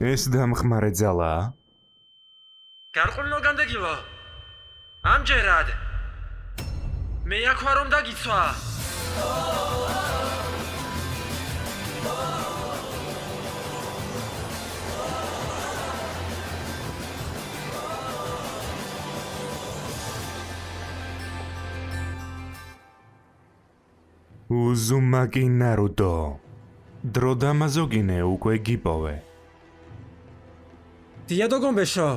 ეს დამხმარე ძალაა? გარყვნილო განდეგილო. ამჯერად. მე აქ ვარ რომ დაგიცვა. უზუმაკი ნარუტო. დრო დამაზოგინე უკვე გიპოვე. დიადო გომბეშო.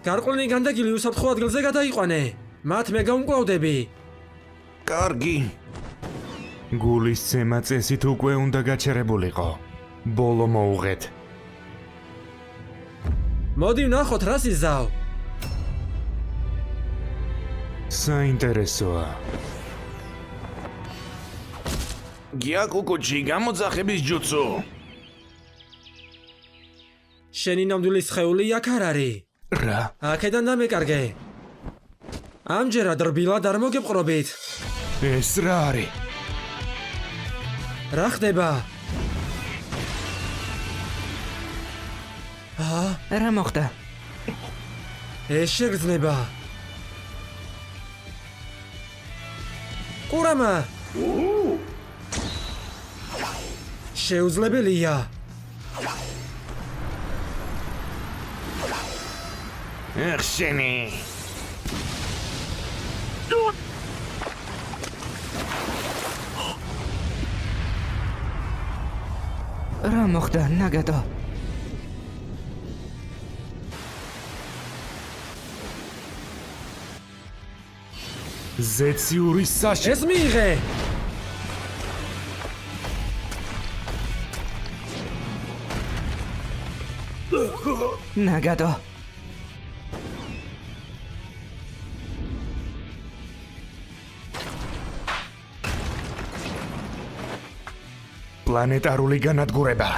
გარყვნილი განდეგილი უსაფრთხო ადგილზე გადაიყვანე. მათ მე გამკლავდები. კარგი. გულის ცემა წესით უკვე უნდა გაჩერებულიყო. ბოლო მოუღეთ. მოდი ვნახოთ რა სიზავ. საინტერესოა. გიაკუკუჩი გამოძახების ჯუცუ. შენი ნამდვილი სხეული აქ არ არის. რა? აქედან დამეკარგე. ამჯერად რბილად არ მოგეპყრობით. ეს რა არის? რა ხდება? რა მოხდა? ეს შეგრძნება. ყურამა. შეუძლებელია. ეხ შენი. რა მოხდა, ნაგატო? ზეციური საშე. ეს მიიღე. ნაგატო. პლანეტარული განადგურება.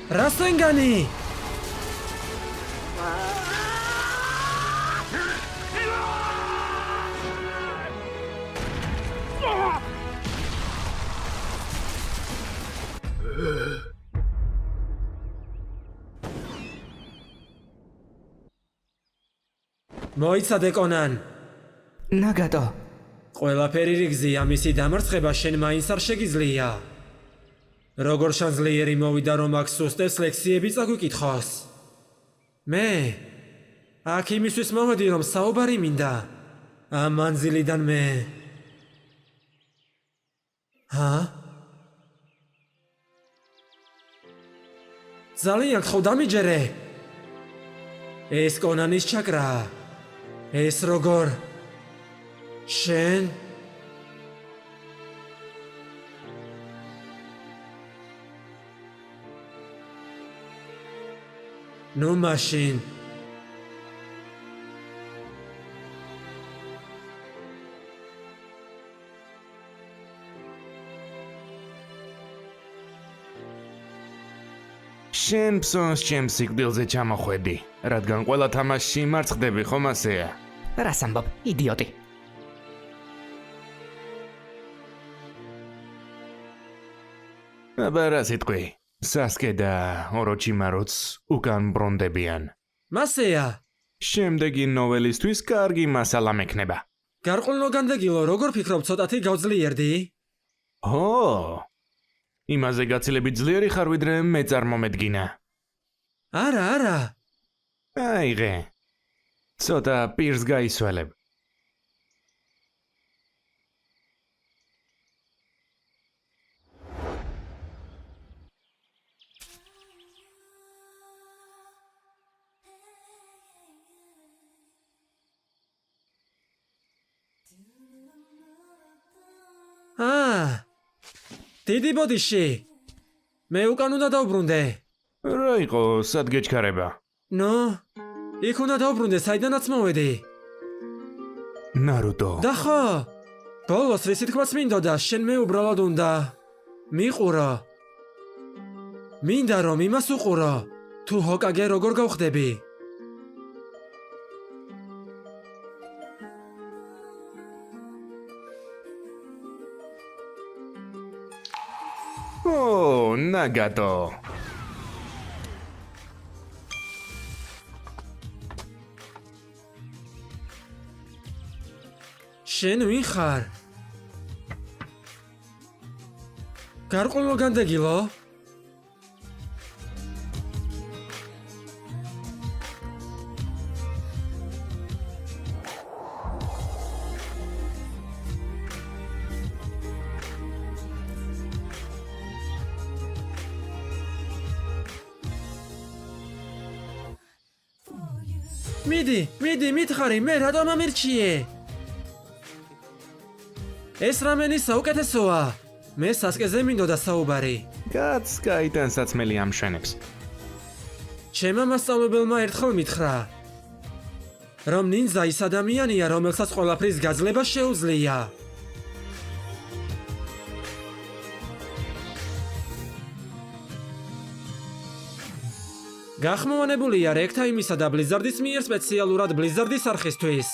რასენგანი? მოიცადე კონან. ნაგატო. ყველაფერი რიგზია, მისი დამარცხება შენ მაინც არ შეგიძლია. როგორ შანძლიერი მოვიდა რომ აქ სუსტებს ლექციები წაგვიკითხოს. მე აქ იმისთვის მოვედი რომ საუბარი მინდა. ამ მანძილიდან მე. ძალიან ხო დამიჯერე. ეს კონანის ჩაკრაა. ეს როგორ შენ ნუ მაშინ შენ ფსონს ჩემს სიკვდილზე ჩამოხვედი, რადგან ყველა თამაშში მარცხდები ხომ ასეა? რას ამბობ, იდიოტი? აბა რა სიტყვი? სასკე და ოროჩიმაროც უკან ბრონდებიან. მასეა. შემდეგი ნოველისთვის კარგი მასალა მექნება. გარყვნილო განდეგილო, როგორ ფიქრობ ცოტათი გავძლიერდი? ო! იმაზე გაცილებით ძლიერი ხარ, ვიდრე მე წარმომედგინა. არა. აიღე. ცოტა პირს გაისვალებ. დიდი ბოდიში. მე უკან უნდა დავბრუნდე. რა იყო, სად გეჩქარება? ნო, იქ უნდა დავბრუნდე, საიდანაც მოვედი. ნარუტო. და ხო, ბოლოს რისი თქმაც მინდოდა, შენ მე უბრალოდ უნდა მიყურო. მინდა რომ იმას უყურო, თუ ჰოკაგე როგორ გავხდები. ო, ნაგატო. შენ ვინ ხარ? გარყვნილ განდეგილო? მიდი, მითხარი, მე რატომ ამირჩიე? ეს რამენი საუკეთესოა. მე სასკეზე მინდოდა საუბარი. კაც გაიტან საცმელი ამშვენებს. ჩემმა მასწავლებელმა ერთხელ მითხრა, რომ ნინძა ის ადამიანია, რომელსაც ყველაფრის გაძლება შეუძლია. გახმოვანებულია რეკთა იმისა და ბლიზარდის მიერ სპეციალურად ბლიზარდის არხისთვის.